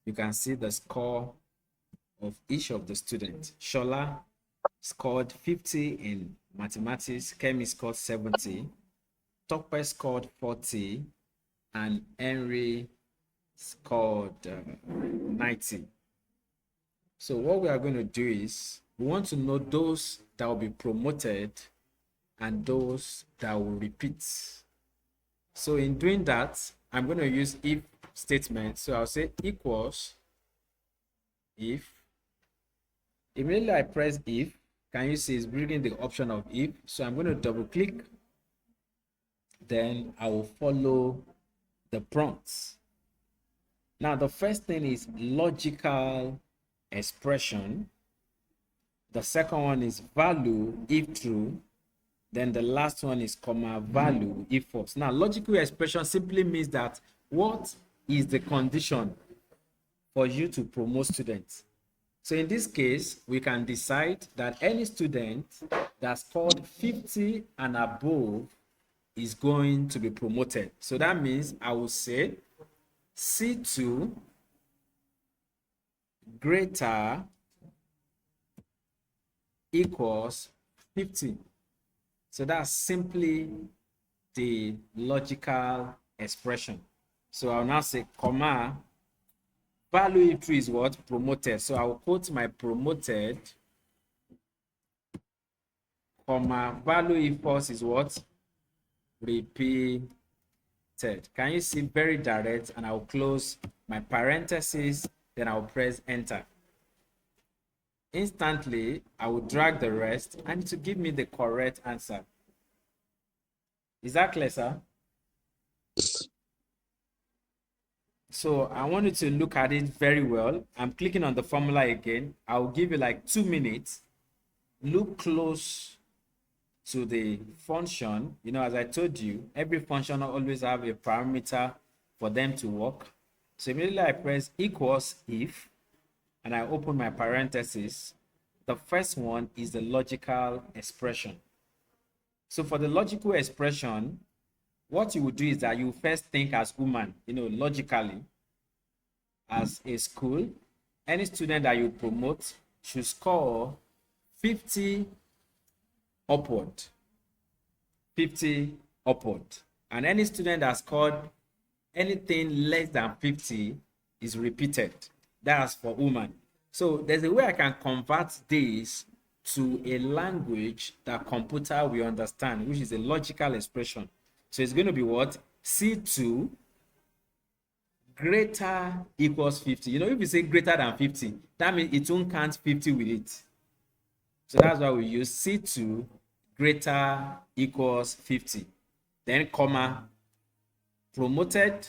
you can see the score of each of the students. Shola scored 50 in mathematics, Kemi scored 70, Tope scored 40, and Henry scored 90. So what we are going to do is we want to know those that will be promoted and those that will repeat. So in doing that, I'm going to use if statement. So I'll say equals if. Immediately I press if, can you see it's bringing the option of if? So I'm going to double click. Then I will follow the prompts. Now the first thing is logical expression. The second one is value if true. Then the last one is comma value if false. Now logical expression simply means that what is the condition for you to promote students. So in this case, we can decide that any student that scored 50 and above is going to be promoted. So that means I will say C2 greater equals 50. So that's simply the logical expression. So I'll now say comma value if true is what? Promoted. So I will quote my promoted, comma value if false is what? Repeated. Can you see? Very direct. And I'll close my parentheses, then I'll press enter. Instantly I will drag the rest and to give me the correct answer. Is that clear, sir? So I want you to look at it very well. I'm clicking on the formula again. I'll give you like 2 minutes. Look close to the function. You know, as I told you, every function always have a parameter for them to work. So immediately I press equals if, and I open my parentheses. The first one is the logical expression. So for the logical expression, what you would do is that you first think as woman, you know, logically, as a school, any student that you promote should score 50 upward. 50 upward. And any student that scored anything less than 50 is repeated. That's for woman. So there's a way I can convert this to a language that computer will understand, which is a logical expression. So it's going to be what? C2 greater equals 50. You know, if you say greater than 50, that means it won't count 50 with it. So that's why we use C2 greater equals 50. Then comma promoted,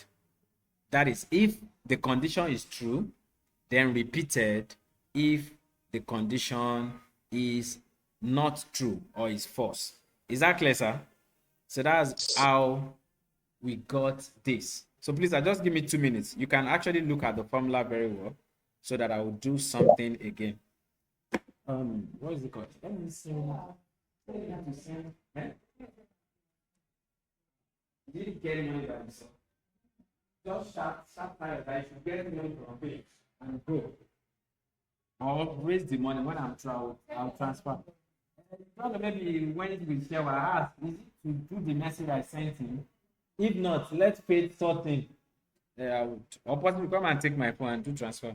that is if the condition is true, then repeated if the condition is not true or is false. Is that clear, sir? So that's how we got this. So please, just give me 2 minutes. You can actually look at the formula very well so that I will do something again. What is it called? Let me see. Did you get money by yourself? Just sharp fire that you should get money from me and go. I'll raise the money when I'm travel. I'll transfer. Maybe when it will share, I ask, is it to do the message I sent him? If not, let's pay something. I would. Or possibly come and take my phone and do transfer.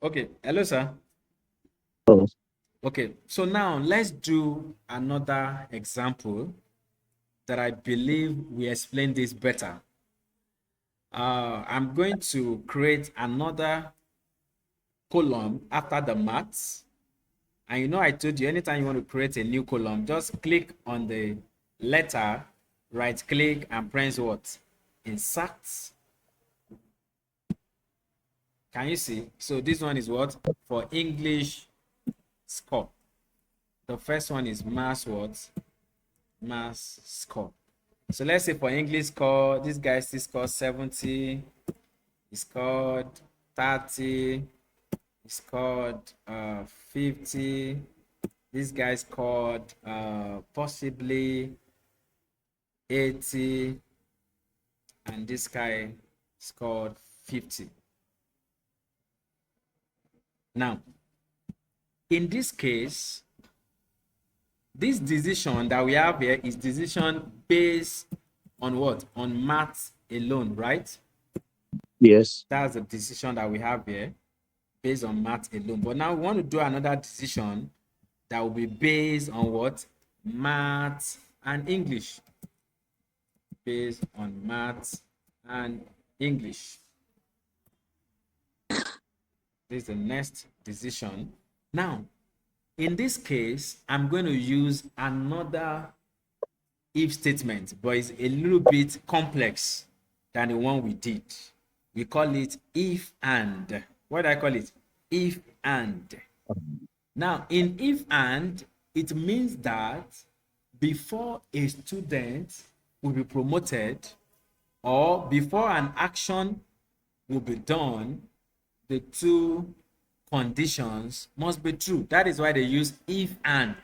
Okay. Hello, sir. Okay. So now let's do another example that I believe we explain this better. I'm going to create another column after the maths. And you know, I told you anytime you want to create a new column, just click on the letter, right click and press what? Insert. Can you see? So this one is what? For English score. The first one is maths what? Maths score. So let's say for English score, this guy still scored 70. He scored 30. He scored 50. This guy scored possibly 80. And this guy scored 50. Now, in this case, this decision that we have here is decision based on what? On math alone, right? Yes. That's the decision that we have here based on math alone. But now we want to do another decision that will be based on what? Math and English. Based on math and English. This is the next decision. Now, in this case, I'm going to use another if statement, but it's a little bit complex than the one we did. We call it if and. What do I call it? If and. Now, in if and, it means that before a student will be promoted or before an action will be done, the two conditions must be true. That is why they use if and,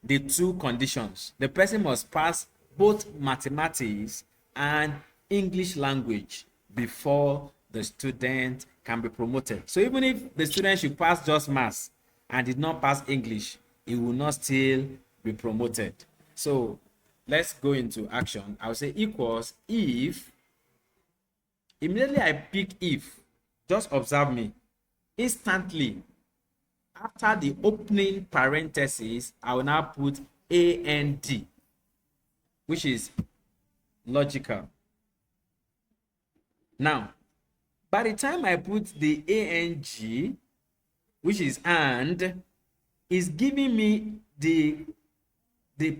the two conditions. The person must pass both mathematics and English language before the student can be promoted. So even if the student should pass just maths and did not pass English, he will not still be promoted. So let's go into action. I'll say equals if. Immediately I pick if. Just observe me. Instantly, after the opening parenthesis, I will now put and, which is logical. Now, by the time I put the and, which is and, is giving me the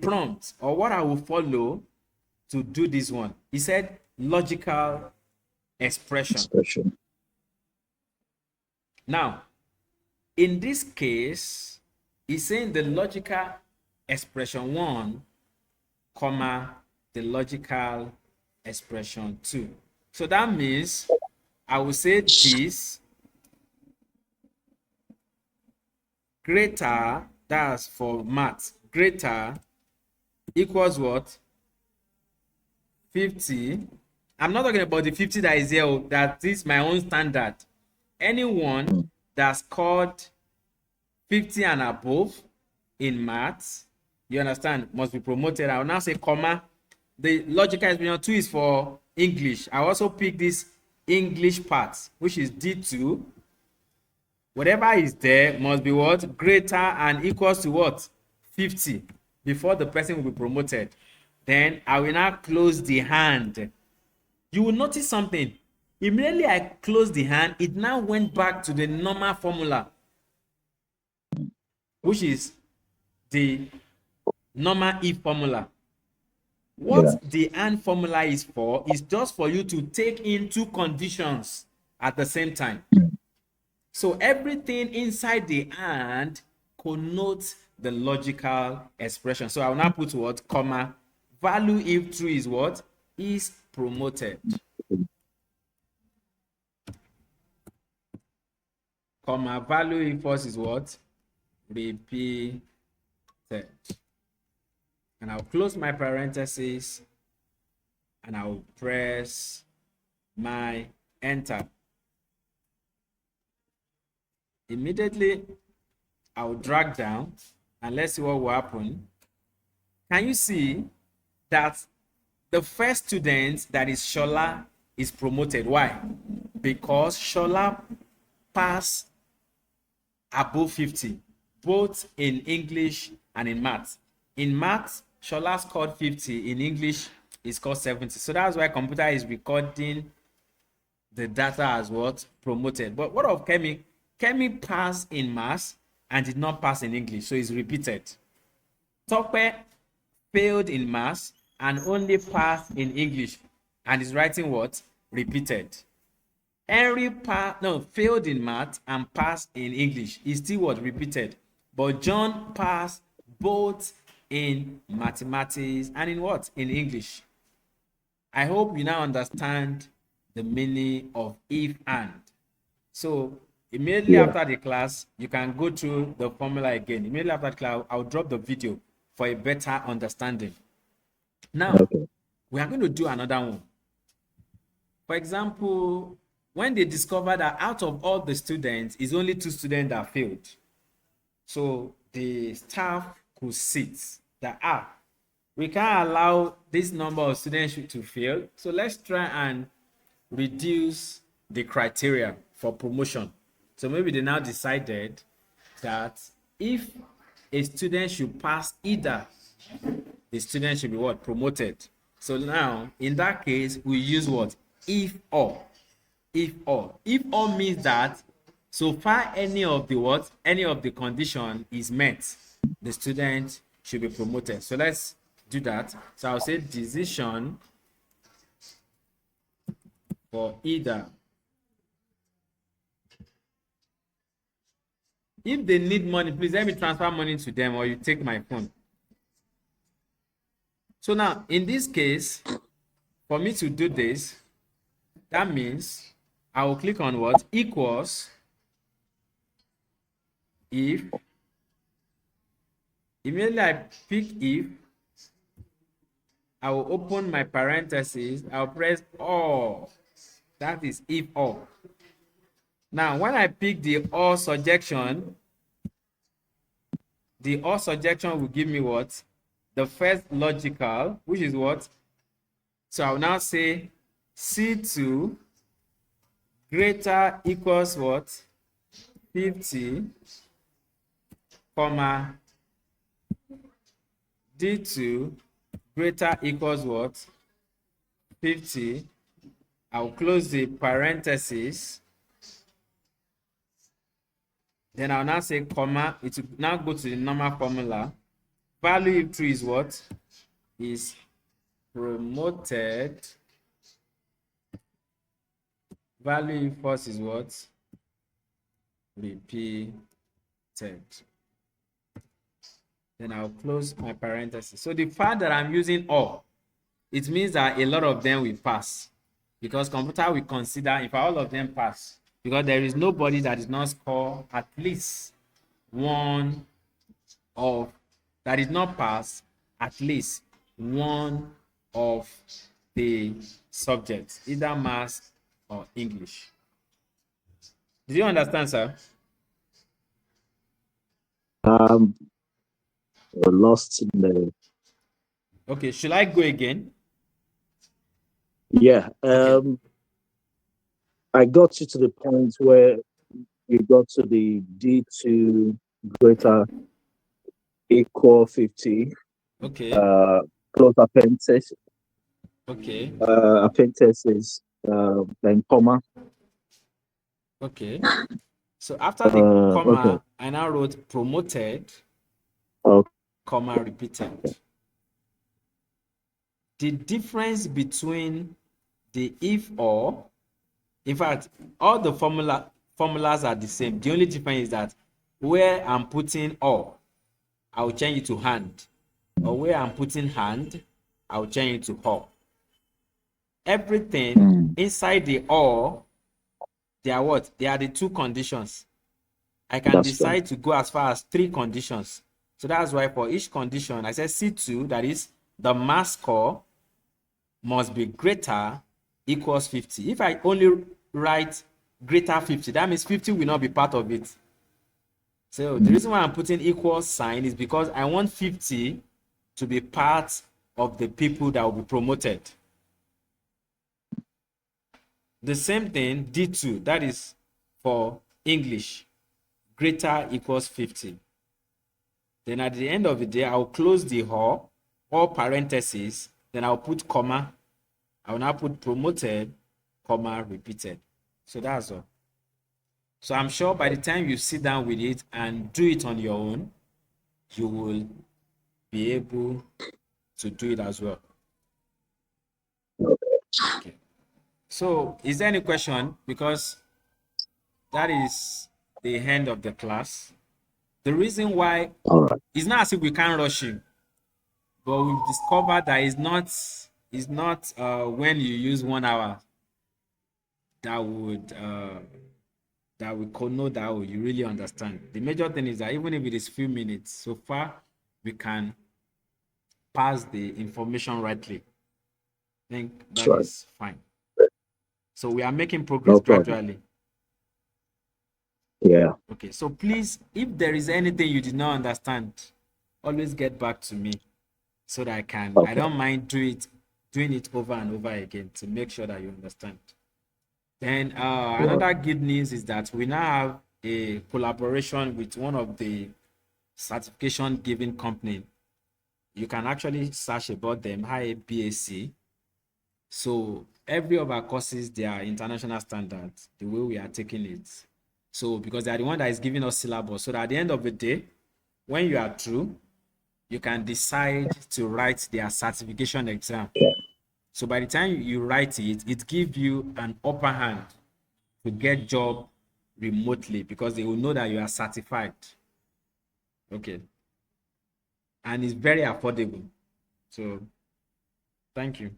prompt or what I will follow to do this one. He said logical expression. Now, in this case, he's saying the logical expression 1, comma, the logical expression 2. So that means I will say this greater, that's for math, greater equals what? 50. I'm not talking about the 50 that is here, that is my own standard. Anyone that scored 50 and above in maths, you understand, must be promoted. I will now say comma. The logical expression 2 is for English. I also pick this English part, which is D2. Whatever is there must be what? Greater and equals to what? 50 before the person will be promoted. Then I will now close the hand. You will notice something. Immediately I closed the hand, it now went back to the normal formula, which is the normal if formula. What the and formula is for is just for you to take in two conditions at the same time. So everything inside the and connotes the logical expression. So I will now put what? Comma. Value if true is what? Is promoted. Comma. Value if false is what? Repeated. And I'll close my parentheses and I'll press my enter. Immediately, I'll drag down and let's see what will happen. Can you see that the first student, that is Shola, is promoted? Why? Because Shola passed above 50, both in English and in math. In math, Shola scored 50. In English, he scored 70. So that's why computer is recording the data as what? Promoted. But what of Kemi? Kemi passed in math and did not pass in English, so it's repeated. Tope failed in math and only passed in English and is writing what? Repeated. Henry failed in math and passed in English. Is still what? Repeated. But John passed both in mathematics and in what? In English. I hope you now understand the meaning of if and. So immediately after the class, you can go through the formula again. Immediately after the class, I'll drop the video for a better understanding. Now, we are going to do another one. For example, when they discovered that out of all the students, it's only 2 students that failed. So the staff could sit that, we can't allow this number of students to fail. So let's try and reduce the criteria for promotion. So maybe they now decided that if a student should pass either, the student should be what? Promoted. So now, in that case, we use what? If or. If or. If or means that so far any of the what? Any of the condition is met, the student should be promoted. So let's do that. So I'll say decision for either. If they need money, please let me transfer money to them, or you take my phone. So now, in this case, for me to do this, that means I will click on what? Equals. If. Immediately I pick if, I will open my parentheses. I'll press all. That is if all. Now, when I pick the or surjection, the or surjection will give me what? The first logical, which is what? So I'll now say C2 greater equals what? 50, comma, D2 greater equals what? 50. I'll close the parentheses. Then I'll now say comma. It will now go to the normal formula. Value if true is what? Is promoted. Value if false is what? Repeated. Then I'll close my parentheses. So the fact that I'm using all, it means that a lot of them will pass, because computer will consider if all of them pass, because there is nobody that is not score at least one of, that is not pass at least one of the subjects, either math or English. Did you understand, sir? Lost in the. Okay, should I go again? Yeah. Okay. I got you to the point where you got to the D2 greater equal 50. Okay. Close parentheses. Okay. Parentheses. Then comma. Okay. So after the comma, Okay. I now wrote promoted, Okay. comma, repeated. The difference between the if or, in fact, all the formulas are the same. The only difference is that where I'm putting or, I'll change it to hand. Or where I'm putting hand, I'll change it to or. Everything inside the or, they are what? They are the two conditions. I can decide to go as far as 3 conditions. So that's why for each condition, I said C2, that is the mass score must be greater equals 50. If I only write greater 50, that means 50 will not be part of it. So the reason why I'm putting equal sign is because I want 50 to be part of the people that will be promoted. The same thing, D2, that is for English, greater equals 50. Then at the end of the day, I'll close the or parentheses, then I'll put comma. I'll now put promoted, comma, repeated. So that's all. So I'm sure by the time you sit down with it and do it on your own, you will be able to do it as well. Okay. So is there any question? Because that is the end of the class. The reason why, it's not as if we can't rush you, but we've discovered that it's not when you use 1 hour that would connote that you really understand. The major thing is that even if it is few minutes, so far we can pass the information rightly. I think that is fine. So we are making progress No problem. gradually. Yeah. Okay, so please, if there is anything you did not understand, always get back to me so that I Okay. don't mind doing it over and over again to make sure that you understand. Then Right. another good news is that we now have a collaboration with one of the certification giving company. You can actually search about them, HiBAC. So every of our courses, they are international standards, the way we are taking it. So because they are the one that is giving us syllabus, so that at the end of the day, when you are through, you can decide to write their certification exam. So by the time you write it, it gives you an upper hand to get job remotely because they will know that you are certified. Okay. And it's very affordable. So thank you.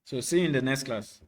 So see you in the next class.